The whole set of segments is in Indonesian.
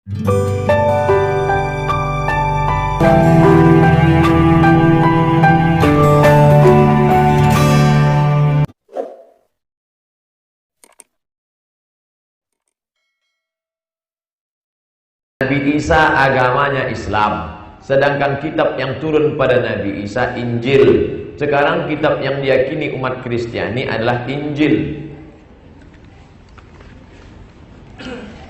Nabi Isa agamanya Islam, sedangkan kitab yang turun pada Nabi Isa Injil. Sekarang kitab yang diyakini umat Kristiani adalah Injil.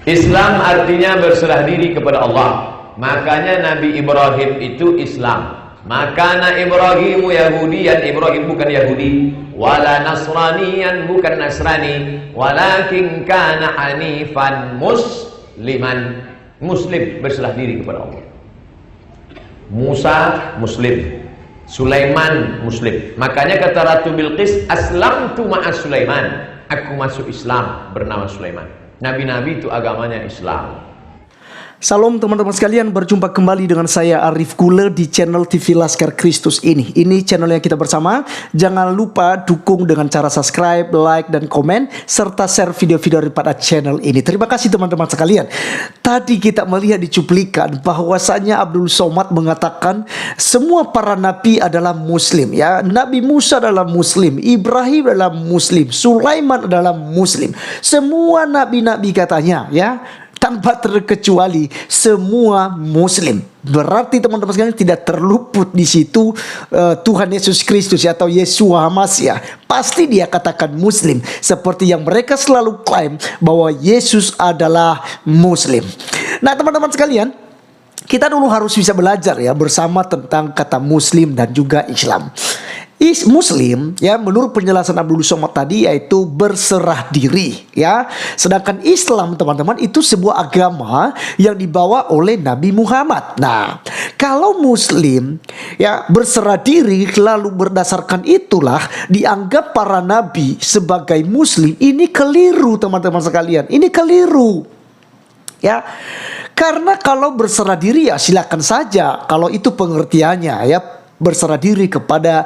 Islam artinya berserah diri kepada Allah. Makanya Nabi Ibrahim itu Islam. Makana Ibrahimu Yahudiyan, Ibrahim bukan Yahudi, wala Nasraniyan, bukan Nasrani, walakin kana hanifan musliman, Muslim, berserah diri kepada Allah. Musa Muslim, Sulaiman Muslim. Makanya kata Ratu Bilqis, aslamtu ma'a Sulaiman, aku masuk Islam bernama Sulaiman. Nabi-nabi itu agamanya Islam. Salam teman-teman sekalian, berjumpa kembali dengan saya Arif Kule di channel TV Laskar Kristus ini. Ini channel yang kita bersama. Jangan lupa dukung dengan cara subscribe, like, dan komen, serta share video-video daripada channel ini. Terima kasih teman-teman sekalian. Tadi kita melihat di cuplikan bahwasanya Abdul Somad mengatakan semua para nabi adalah muslim, ya. Nabi Musa adalah muslim, Ibrahim adalah muslim, Sulaiman adalah muslim. Semua nabi-nabi katanya, ya, tanpa terkecuali semua muslim. Berarti teman-teman sekalian tidak terluput di situ Tuhan Yesus Kristus atau Yeshua Masya. Pasti dia katakan muslim, seperti yang mereka selalu klaim bahwa Yesus adalah muslim. Nah teman-teman sekalian, kita dulu harus bisa belajar ya bersama tentang kata muslim dan juga Islam. Muslim, ya, menurut penjelasan Abdul Somad tadi, yaitu berserah diri, ya. Sedangkan Islam teman-teman itu sebuah agama yang dibawa oleh Nabi Muhammad. Nah, kalau Muslim, ya, berserah diri, lalu berdasarkan itulah dianggap para nabi sebagai Muslim, ini keliru teman-teman sekalian. Ini keliru, ya. Karena kalau berserah diri ya silakan saja kalau itu pengertiannya, ya, berserah diri kepada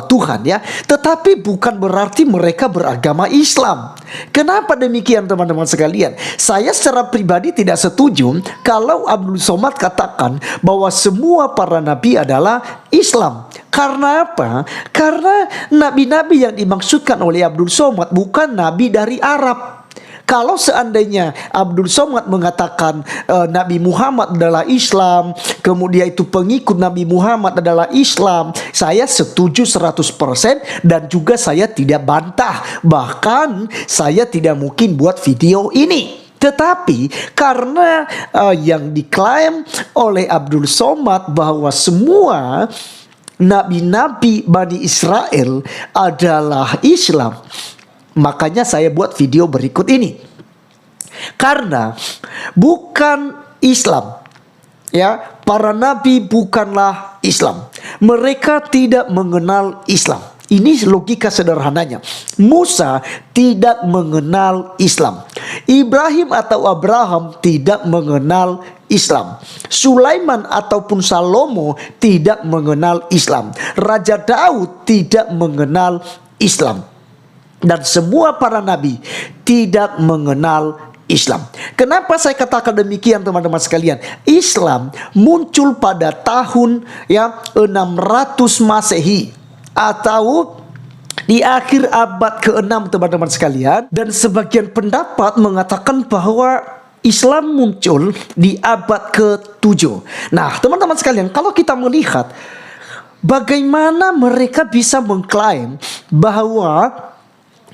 Tuhan, ya. Tetapi bukan berarti mereka beragama Islam. Kenapa demikian teman-teman sekalian? Saya secara pribadi tidak setuju kalau Abdul Somad katakan bahwa semua para nabi adalah Islam. Karena apa? Karena nabi-nabi yang dimaksudkan oleh Abdul Somad bukan nabi dari Arab. Kalau seandainya Abdul Somad mengatakan Nabi Muhammad adalah Islam, kemudian itu pengikut Nabi Muhammad adalah Islam, saya setuju 100% dan juga saya tidak bantah. Bahkan saya tidak mungkin buat video ini. Tetapi karena yang diklaim oleh Abdul Somad bahwa semua nabi-nabi Bani Israel adalah Islam, makanya saya buat video berikut ini. Karena bukan Islam, ya, para nabi bukanlah Islam. Mereka tidak mengenal Islam. Ini logika sederhananya. Musa tidak mengenal Islam. Ibrahim atau Abraham tidak mengenal Islam. Sulaiman ataupun Salomo tidak mengenal Islam. Raja Daud tidak mengenal Islam. Dan semua para nabi tidak mengenal Islam. Kenapa saya katakan demikian teman-teman sekalian? Islam muncul pada tahun 600 Masehi atau di akhir abad ke-6 teman-teman sekalian. Dan sebagian pendapat mengatakan bahwa Islam muncul di abad ke-7. Nah teman-teman sekalian, kalau kita melihat bagaimana mereka bisa mengklaim bahwa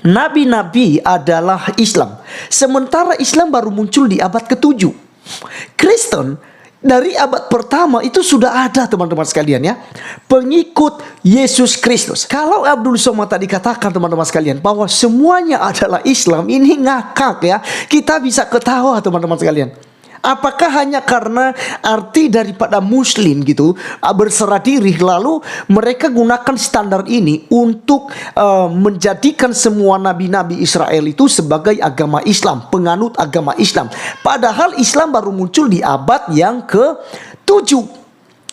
nabi-nabi adalah Islam, sementara Islam baru muncul di abad ke-7. Kristen dari abad pertama itu sudah ada teman-teman sekalian, ya, pengikut Yesus Kristus. Kalau Abdul Somad tadi katakan teman-teman sekalian bahwa semuanya adalah Islam, ini ngakak, ya. Kita bisa ketawa teman-teman sekalian. Apakah hanya karena arti daripada muslim gitu, berserah diri, lalu mereka gunakan standar ini untuk menjadikan semua nabi-nabi Israel itu sebagai agama Islam, penganut agama Islam. Padahal Islam baru muncul di abad yang ke-7.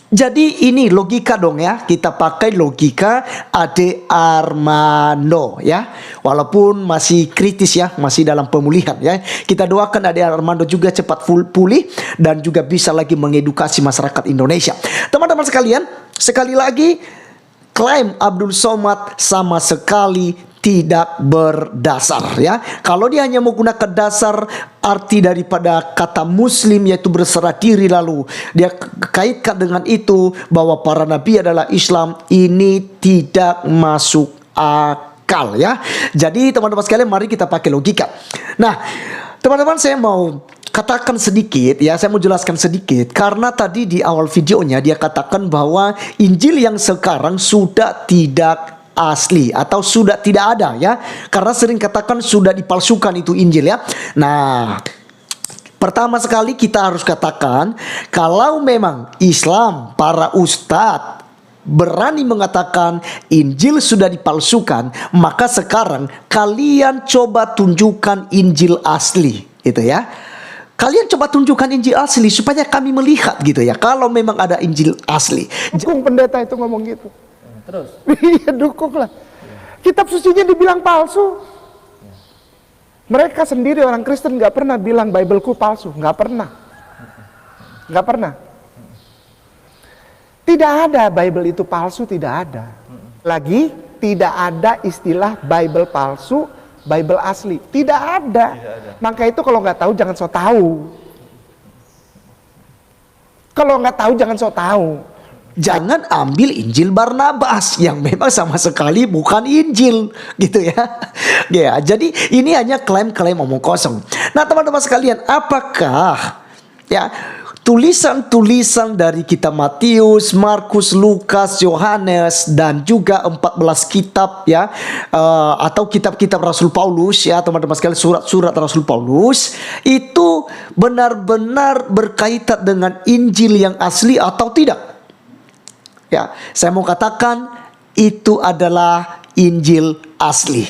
Jadi ini logika dong ya, kita pakai logika Ade Armando ya. Walaupun masih kritis ya, masih dalam pemulihan ya. Kita doakan Ade Armando juga cepat pulih dan juga bisa lagi mengedukasi masyarakat Indonesia. Teman-teman sekalian, sekali lagi klaim Abdul Somad sama sekali tidak berdasar ya. Kalau dia hanya menggunakan dasar arti daripada kata muslim yaitu berserah diri, lalu dia kaitkan dengan itu bahwa para nabi adalah Islam, ini tidak masuk akal ya. Jadi teman-teman sekalian, mari kita pakai logika. Nah, teman-teman, saya mau katakan sedikit ya, saya mau jelaskan sedikit karena tadi di awal videonya dia katakan bahwa Injil yang sekarang sudah tidak asli atau sudah tidak ada ya, karena sering katakan sudah dipalsukan itu Injil ya. Nah, pertama sekali kita harus katakan kalau memang Islam, para ustadz berani mengatakan Injil sudah dipalsukan, maka sekarang kalian coba tunjukkan Injil asli itu ya. Kalian coba tunjukkan Injil asli supaya kami melihat gitu ya, kalau memang ada Injil asli. Dukung pendeta itu ngomong gitu. Terus? Iya, dukung lah. Kitab sucinya dibilang palsu. Mereka sendiri orang Kristen nggak pernah bilang Bibleku palsu, nggak pernah, nggak pernah. Tidak ada Bible itu palsu, tidak ada. Lagi tidak ada istilah Bible palsu, Bible asli, tidak ada. Maka itu kalau nggak tahu jangan so tahu. Kalau nggak tahu jangan so tahu. Jangan ambil Injil Barnabas yang memang sama sekali bukan Injil gitu ya. Ya, jadi ini hanya klaim-klaim omong kosong. Nah, teman-teman sekalian, apakah ya tulisan-tulisan dari kitab Matius, Markus, Lukas, Yohanes dan juga 14 kitab ya, atau kitab-kitab Rasul Paulus ya, teman-teman sekalian, surat-surat Rasul Paulus itu benar-benar berkaitan dengan Injil yang asli atau tidak? Ya, saya mau katakan itu adalah Injil asli.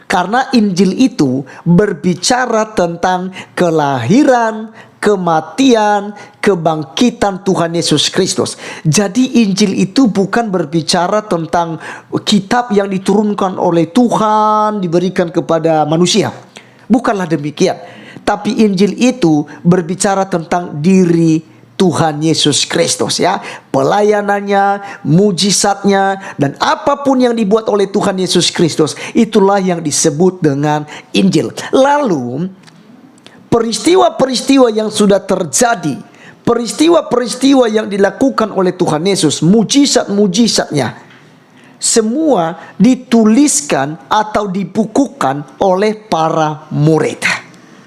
Karena Injil itu berbicara tentang kelahiran, kematian, kebangkitan Tuhan Yesus Kristus. Jadi Injil itu bukan berbicara tentang kitab yang diturunkan oleh Tuhan, diberikan kepada manusia. Bukanlah demikian. Tapi Injil itu berbicara tentang diri Tuhan Yesus Kristus ya, pelayanannya, mujizatnya, dan apapun yang dibuat oleh Tuhan Yesus Kristus, itulah yang disebut dengan Injil. Lalu peristiwa-peristiwa yang sudah terjadi, peristiwa-peristiwa yang dilakukan oleh Tuhan Yesus, mujizat-mujizatnya, semua dituliskan atau dibukukan oleh para murid.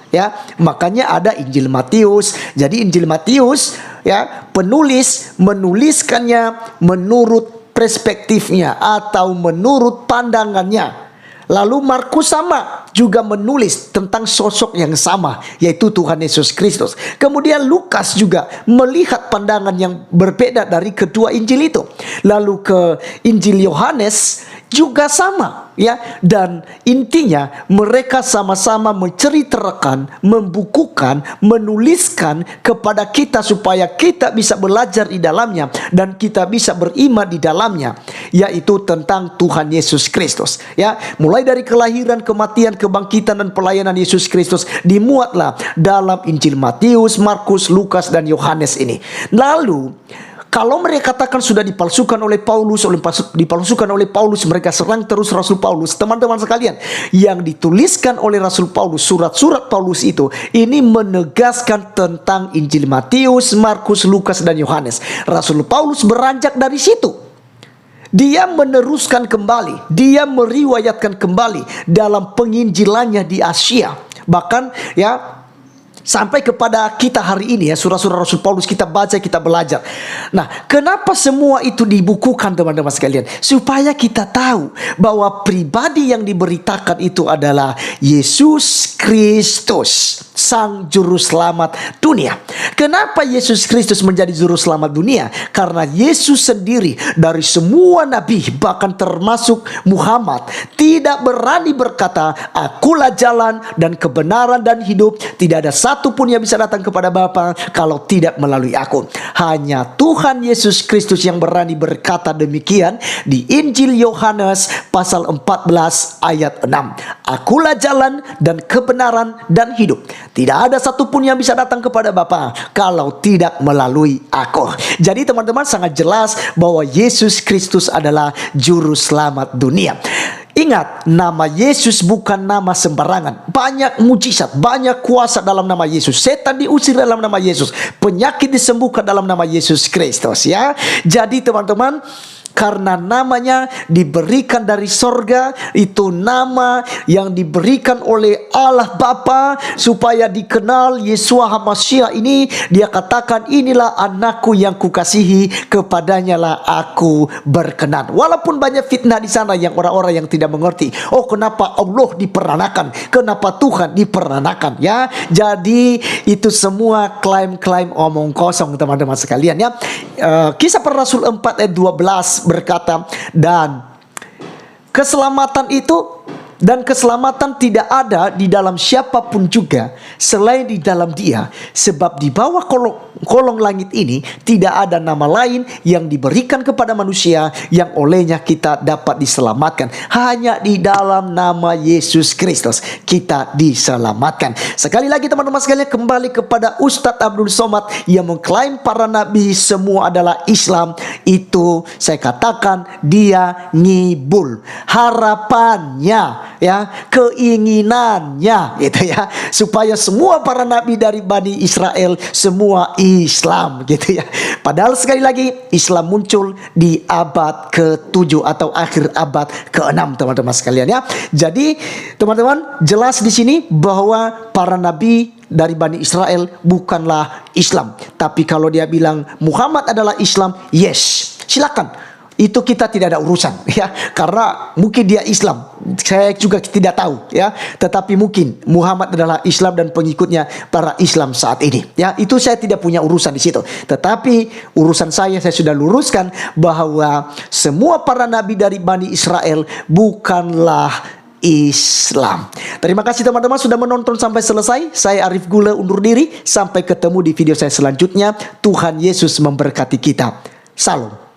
Ya, makanya ada Injil Matius. Jadi Injil Matius ya, penulis menuliskannya menurut perspektifnya atau menurut pandangannya. Lalu Markus sama juga menulis tentang sosok yang sama, yaitu Tuhan Yesus Kristus. Kemudian Lukas juga melihat pandangan yang berbeda dari kedua Injil itu. Lalu ke Injil Yohanes juga sama ya, dan intinya mereka sama-sama menceritakan, membukukan, menuliskan kepada kita supaya kita bisa belajar di dalamnya dan kita bisa beriman di dalamnya, yaitu tentang Tuhan Yesus Kristus ya. Mulai dari kelahiran, kematian, kebangkitan dan pelayanan Yesus Kristus dimuatlah dalam Injil Matius, Markus, Lukas dan Yohanes ini. Lalu kalau mereka katakan sudah dipalsukan oleh Paulus, mereka serang terus Rasul Paulus. Teman-teman sekalian, yang dituliskan oleh Rasul Paulus, surat-surat Paulus itu, ini menegaskan tentang Injil Matius, Markus, Lukas, dan Yohanes. Rasul Paulus beranjak dari situ. Dia meneruskan kembali, dia meriwayatkan kembali dalam penginjilannya di Asia. Bahkan ya, sampai kepada kita hari ini ya, surah-surah Rasul Paulus kita baca, kita belajar. Nah, kenapa semua itu dibukukan teman-teman sekalian? Supaya kita tahu bahwa pribadi yang diberitakan itu adalah Yesus Kristus, Sang Juru Selamat dunia. Kenapa Yesus Kristus menjadi Juru Selamat dunia? Karena Yesus sendiri dari semua nabi, bahkan termasuk Muhammad, tidak berani berkata, "Akulah jalan dan kebenaran dan hidup." Tidak ada satu satu pun yang bisa datang kepada Bapa kalau tidak melalui aku. Hanya Tuhan Yesus Kristus yang berani berkata demikian di Injil Yohanes pasal 14 ayat 6. Akulah jalan dan kebenaran dan hidup. Tidak ada satupun yang bisa datang kepada Bapa kalau tidak melalui aku. Jadi teman-teman, sangat jelas bahwa Yesus Kristus adalah juru selamat dunia. Ingat, nama Yesus bukan nama sembarangan. Banyak mujizat, banyak kuasa dalam nama Yesus. Setan diusir dalam nama Yesus. Penyakit disembuhkan dalam nama Yesus Kristus, ya. Jadi teman-teman, karena namanya diberikan dari sorga, itu nama yang diberikan oleh Allah Bapa supaya dikenal. Yeshua HaMashiach ini, dia katakan, inilah anakku yang kukasihi, kepadanya lah aku berkenan. Walaupun banyak fitnah di sana yang orang-orang yang tidak mengerti, oh kenapa Allah diperanakan, kenapa Tuhan diperanakan, ya. Jadi itu semua klaim-klaim omong kosong teman-teman sekalian, ya. Kisah Para Rasul 4 ayat 12 berkata, dan keselamatan tidak ada di dalam siapapun juga selain di dalam Dia, sebab di bawah kolong langit ini tidak ada nama lain yang diberikan kepada manusia yang olehnya kita dapat diselamatkan. Hanya di dalam nama Yesus Kristus kita diselamatkan. Sekali lagi teman-teman sekalian, kembali kepada Ustadz Abdul Somad yang mengklaim para nabi semua adalah Islam. Itu saya katakan dia ngibul. Harapannya, ya, keinginannya gitu, ya, supaya semua para nabi dari Bani Israel semua Islam gitu, ya. Padahal sekali lagi Islam muncul di abad ke-7 atau akhir abad ke-6 teman-teman sekalian, ya. Jadi teman-teman, jelas di sini bahwa para nabi dari Bani Israel bukanlah Islam. Tapi kalau dia bilang Muhammad adalah Islam, yes, silakan. Itu kita tidak ada urusan, ya, karena mungkin dia Islam, saya juga tidak tahu, ya. Tetapi mungkin Muhammad adalah Islam dan pengikutnya para Islam saat ini, ya. Itu saya tidak punya urusan di situ. Tetapi urusan saya sudah luruskan bahwa semua para nabi dari Bani Israel bukanlah Islam. Terima kasih teman-teman sudah menonton sampai selesai. Saya Arif Gule undur diri. Sampai ketemu di video saya selanjutnya. Tuhan Yesus memberkati kita. Salam.